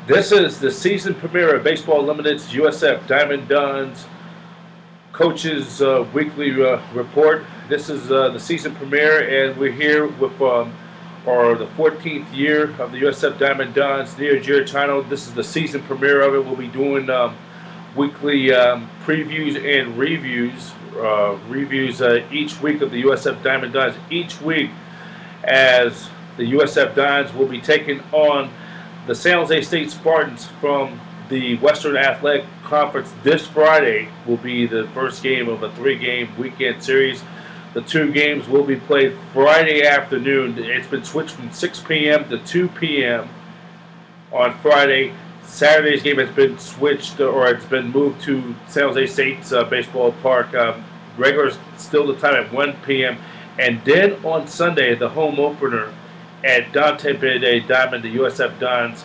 This is the season premiere of Baseball Limited's USF Diamond Dons Coaches Weekly Report. This is the season premiere, and we're here with the 14th year of the USF Diamond Dons, Nino Giarratano. This is the season premiere of it. We'll be doing weekly previews and reviews each week of the USF Diamond Dons. Each week, as the USF Dons will be taking on the San Jose State Spartans from the Western Athletic Conference. This Friday will be the first game of a three-game weekend series. The two games will be played Friday afternoon. It's been switched from 6 p.m. to 2 p.m. on Friday. Saturday's game has been switched, or it's been moved to San Jose State's baseball park. Regular still the time at 1 p.m. And then on Sunday, the home opener at Bennedetti Diamond, the USF Dons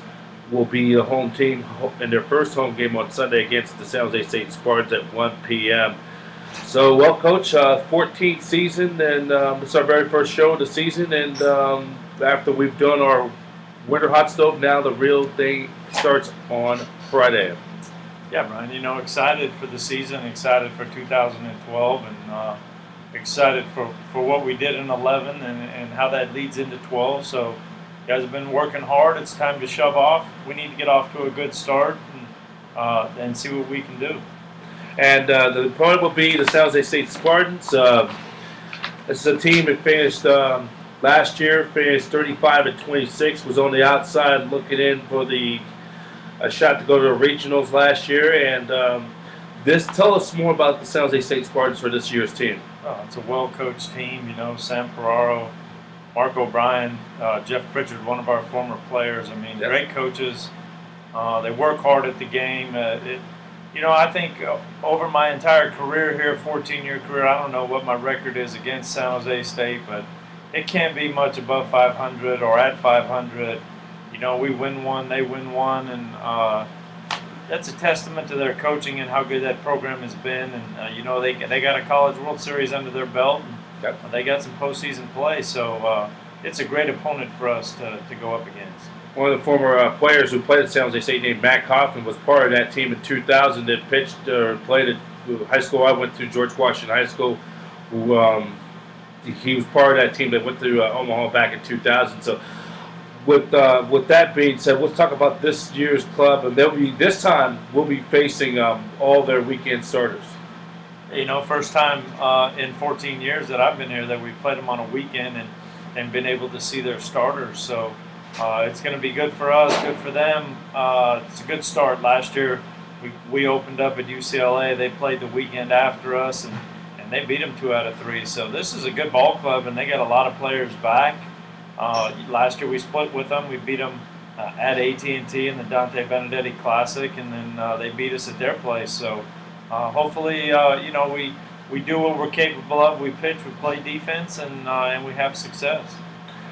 will be the home team in their first home game on Sunday against the San Jose State Spartans at 1 p.m. So, well, Coach, 14th season, and it's our very first show of the season. And after we've done our winter hot stove, now the real thing starts on Friday. Yeah, Brian, excited for the season, excited for 2012, and excited for what we did in 11 and how that leads into 12. So you guys have been working hard. It's time to shove off. We need to get off to a good start and see what we can do. And the opponent will be the San Jose State Spartans. This is a team that finished last year, finished 35-26, was on the outside looking in for a shot to go to the regionals last year. And tell us more about the San Jose State Spartans for this year's team. Oh, it's a well-coached team, Sam Ferraro, Mark O'Brien, Jeff Pritchard, one of our former players. I mean, Great coaches. They work hard at the game. I think over my entire career here, 14-year career, I don't know what my record is against San Jose State, but it can't be much above 500 or at 500. We win one, they win one, and that's a testament to their coaching and how good that program has been. And they got a College World Series under their belt. And they got some postseason play, so it's a great opponent for us to go up against. One of the former players who played at San Jose State, named Matt Kaufman, was part of that team in 2000 that pitched or played at high school. I went to George Washington High School. He was part of that team that went to Omaha back in 2000. So with that being said, let's talk about this year's club. And this time we'll be facing all their weekend starters. First time in 14 years that I've been here that we played them on a weekend and been able to see their starters. So it's going to be good for us, good for them. It's a good start. Last year we opened up at UCLA. They played the weekend after us, and they beat them 2 out of 3. So this is a good ball club, and they got a lot of players back. Last year we split with them. We beat them at AT&T in the Dante Bennedetti Classic, and then they beat us at their place. So hopefully, we do what we're capable of. We pitch, we play defense, and we have success.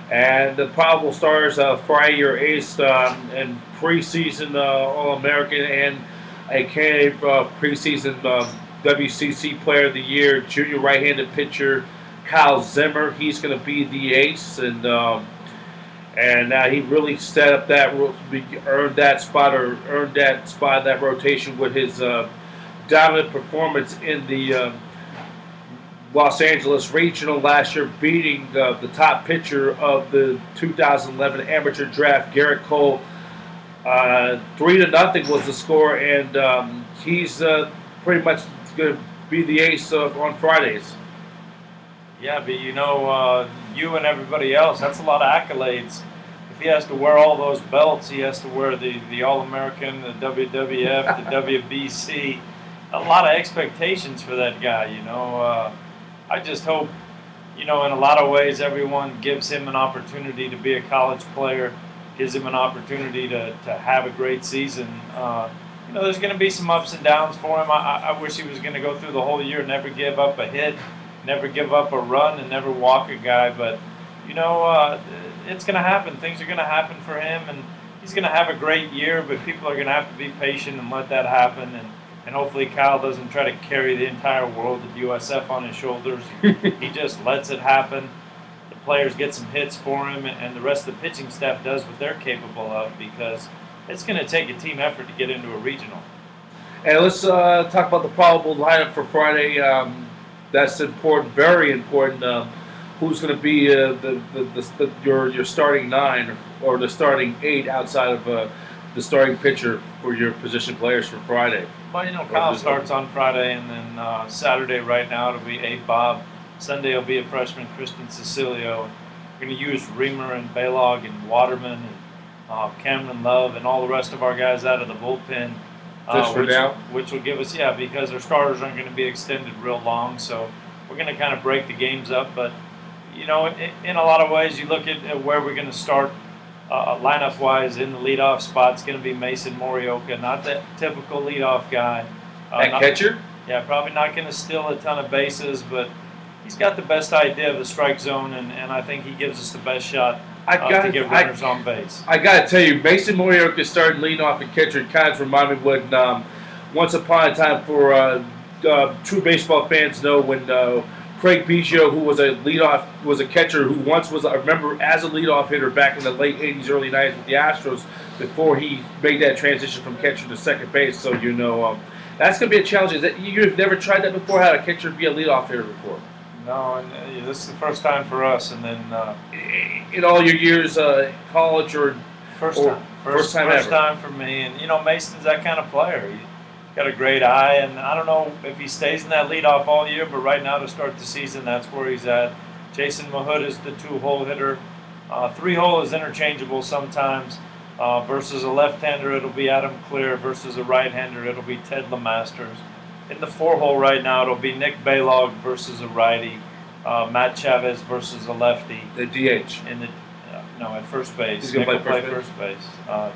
And the probable stars, Friday, your ace and preseason All-American and a candidate preseason WCC Player of the Year, junior right-handed pitcher Kyle Zimmer. He's going to be the ace, and he really set up earned that spot that rotation with his dominant performance in the Los Angeles Regional last year, beating the top pitcher of the 2011 amateur draft, Garrett Cole. 3-0 was the score, and he's pretty much going to be the ace on Fridays. Yeah, but you and everybody else, that's a lot of accolades. If he has to wear all those belts, he has to wear the All-American, the WWF, the WBC. A lot of expectations for that guy, I just hope, in a lot of ways, everyone gives him an opportunity to be a college player, gives him an opportunity to have a great season. There's going to be some ups and downs for him. I wish he was going to go through the whole year, never give up a hit, never give up a run, and never walk a guy. But, it's going to happen. Things are going to happen for him, and he's going to have a great year, but people are going to have to be patient and let that happen. And hopefully Kyle doesn't try to carry the entire world of USF on his shoulders. He just lets it happen. players get some hits for him, and the rest of the pitching staff does what they're capable of, because it's going to take a team effort to get into a regional. And let's talk about the probable lineup for Friday. That's important, very important. Who's going to be your starting 9 or the starting 8 outside of the starting pitcher for your position players for Friday? Well, you know, Kyle starts on Friday, and then Saturday right now it'll be Abe Bob. Sunday will be a freshman, Kristen Cecilio. We're going to use Reamer and Baylog and Waterman and Cameron Love and all the rest of our guys out of the bullpen. Which will give us, because our starters aren't going to be extended real long, so we're going to kind of break the games up. But, you know, in a lot of ways, you look at where we're going to start lineup-wise in the leadoff spot. It's going to be Mason Morioka, not that typical leadoff guy. Catcher? Yeah, probably not going to steal a ton of bases, but he's got the best idea of the strike zone, and I think he gives us the best shot to get runners on base. I got to tell you, Mason Morioka starting leading off and catcher kind of remind me when once upon a time, for true baseball fans know, when Craig Biggio, who was a catcher who once was, I remember, as a leadoff hitter back in the late 80s, early 90s with the Astros, before he made that transition from catcher to second base. So, you know, that's going to be a challenge. Is that you've never tried that before, had a catcher be a leadoff hitter before? No, and this is the first time for us. And then in all your years, college or first time for me. And you know, Mason's that kind of player. He's got a great eye, and I don't know if he stays in that leadoff all year, but right now to start the season, that's where he's at. Jason Mahood is the 2-hole hitter. 3-hole is interchangeable sometimes. Versus a left-hander, it'll be Adam Clear. Versus a right-hander, it'll be Ted LeMasters. In the 4-hole right now, it'll be Nick Baylog versus a righty, Matt Chavez versus a lefty. The DH. At first base. He's going to play first base.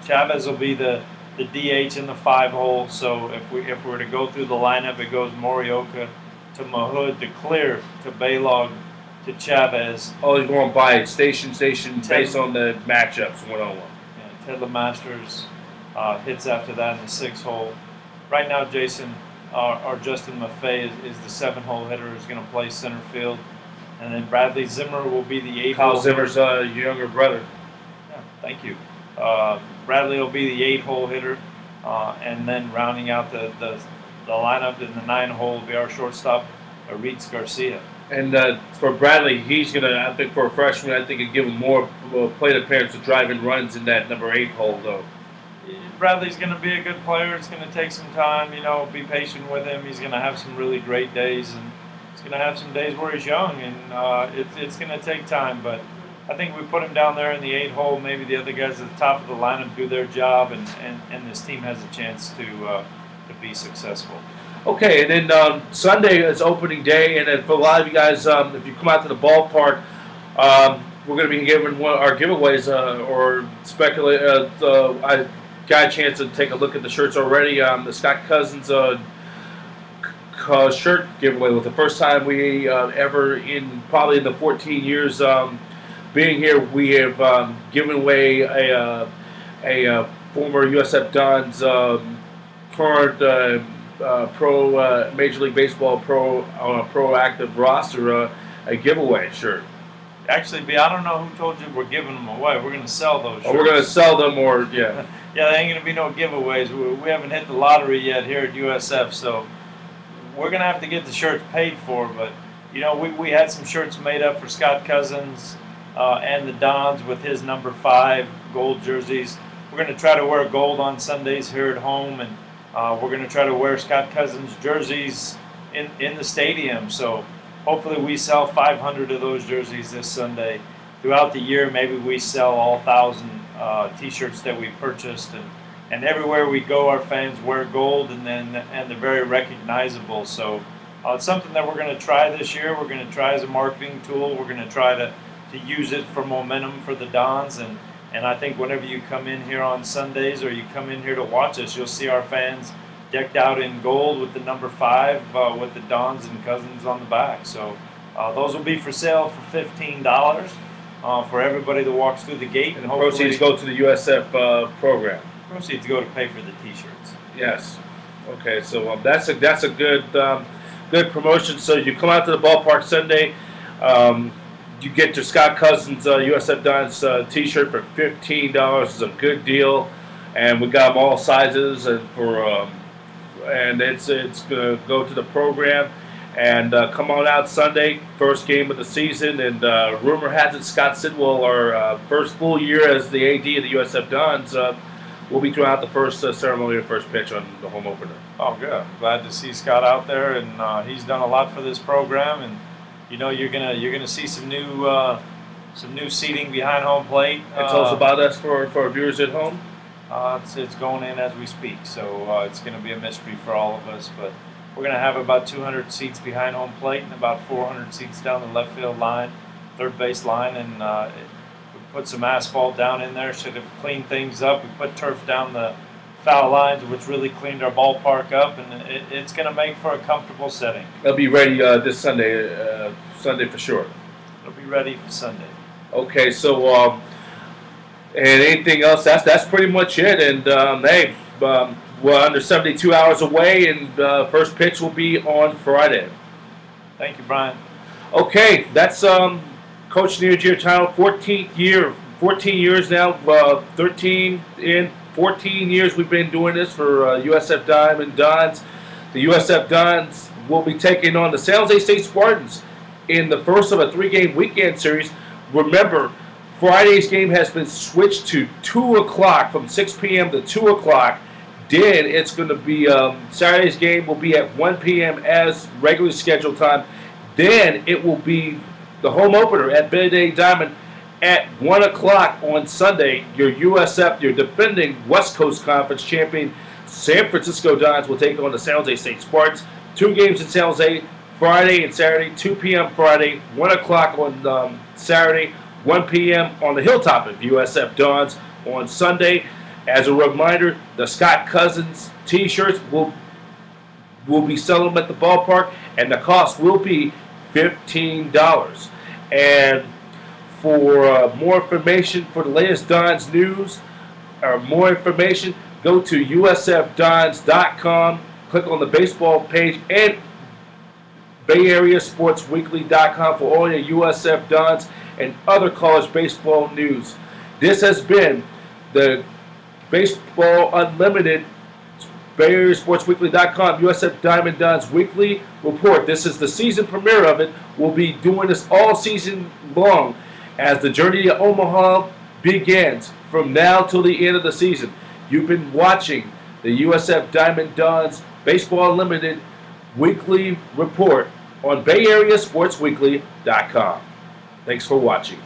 Chavez will be the DH in the 5-hole. So if we were to go through the lineup, it goes Morioka to Mahood to Clear to Baylog to Chavez. Oh, he's going by station based on the matchups one-on-one. Yeah, Ted LeMasters hits after that in the 6-hole. Right now, Jason. Our Justin Maffei is the 7-hole hitter who's going to play center field. And then Bradley Zimmer will be the 8-hole Kyle Zimmer's younger brother. Yeah, thank you. Bradley will be the 8-hole hitter. And then rounding out the lineup in the 9-hole will be our shortstop, Aritz Garcia. And for Bradley, he's going to, I think for a freshman, I think he'd give him more plate appearance to driving runs in that number 8-hole, though. Bradley's going to be a good player. It's going to take some time, you know, be patient with him. He's going to have some really great days, and he's going to have some days where he's young, and it's going to take time. But I think we put him down there in the 8-hole. Maybe the other guys at the top of the lineup do their job, and this team has a chance to be successful. Okay, and then Sunday is opening day, and then for a lot of you guys, if you come out to the ballpark, we're going to be giving our giveaways or speculate. I got a chance to take a look at the shirts already. The Scott Cousins shirt giveaway was the first time we ever, probably in the 14 years being here, we have given away a former USF Dons current pro Major League Baseball pro active roster a giveaway shirt. Actually, I don't know who told you we're giving them away. We're going to sell those shirts. We're going to sell them, or yeah. Yeah, there ain't going to be no giveaways. We haven't hit the lottery yet here at USF, so we're going to have to get the shirts paid for. But, you know, we had some shirts made up for Scott Cousins and the Dons with his number 5 gold jerseys. We're going to try to wear gold on Sundays here at home, and we're going to try to wear Scott Cousins jerseys in the stadium. So hopefully we sell 500 of those jerseys this Sunday. Throughout the year, maybe we sell all 1,000 T-shirts that we purchased, and everywhere we go, our fans wear gold, and they're very recognizable. So it's something that we're going to try this year. We're going to try as a marketing tool. We're going to try to use it for momentum for the Dons, and I think whenever you come in here on Sundays or you come in here to watch us, you'll see our fans decked out in gold with the number 5 with the Dons and Cousins on the back. So those will be for sale for $15 for everybody that walks through the gate. And proceeds go to the USF program. Proceeds go to pay for the T-shirts. Yes. Okay, so that's a good promotion. So you come out to the ballpark Sunday, you get your Scott Cousins USF Dons T-shirt for $15. It's a good deal. and we got them all sizes and and it's gonna go to the program. And come on out Sunday, first game of the season. And rumor has it Scott Sidwell, our first full year as the AD of the USF Dons, will be throwing out the first ceremony of first pitch on the home opener. Oh, good. Glad to see Scott out there, and he's done a lot for this program. And you know, you're gonna see some new seating behind home plate. And tell us about us for our viewers at home. It's going in as we speak, so it's going to be a mystery for all of us. But we're going to have about 200 seats behind home plate and about 400 seats down the left field line, third base line, and we put some asphalt down in there. Should have cleaned things up. We put turf down the foul lines, which really cleaned our ballpark up, and it's going to make for a comfortable setting. It'll be ready this Sunday, Sunday for sure. It'll be ready for Sunday. Okay, so and anything else? That's pretty much it. And hey, we're under 72 hours away, and first pitch will be on Friday. Thank you, Brian. Okay, that's Coach Nino Giarratano, 14 years now, 14 years we've been doing this for USF Diamond Dons. The USF Dons will be taking on the San Jose State Spartans in the first of a 3-game weekend series. Remember, Friday's game has been switched to 2 o'clock, from 6 p.m. to 2 o'clock. Then it's going to be Saturday's game will be at 1 p.m. as regularly scheduled time. Then it will be the home opener at Bennedetti Diamond at 1 o'clock on Sunday. Your USF, your defending West Coast Conference champion San Francisco Dons will take on the San Jose State Spartans. 2 games in San Jose, Friday and Saturday, 2 p.m. Friday, 1 o'clock on Saturday, 1 p.m. on the Hilltop of USF Dons on Sunday. As a reminder, the Scott Cousins T-shirts will be selling at the ballpark, and the cost will be $15. And for more information, for the latest Dons news, or more information, go to usfdons.com, click on the baseball page, and BayAreaSportsWeekly.com for all your USF Dons and other college baseball news. This has been the Baseball Unlimited, BayAreaSportsWeekly.com, USF Diamond Dons Weekly Report. This is the season premiere of it. We'll be doing this all season long as the journey to Omaha begins from now till the end of the season. You've been watching the USF Diamond Dons Baseball Unlimited Weekly Report on BayAreaSportsWeekly.com. Thanks for watching.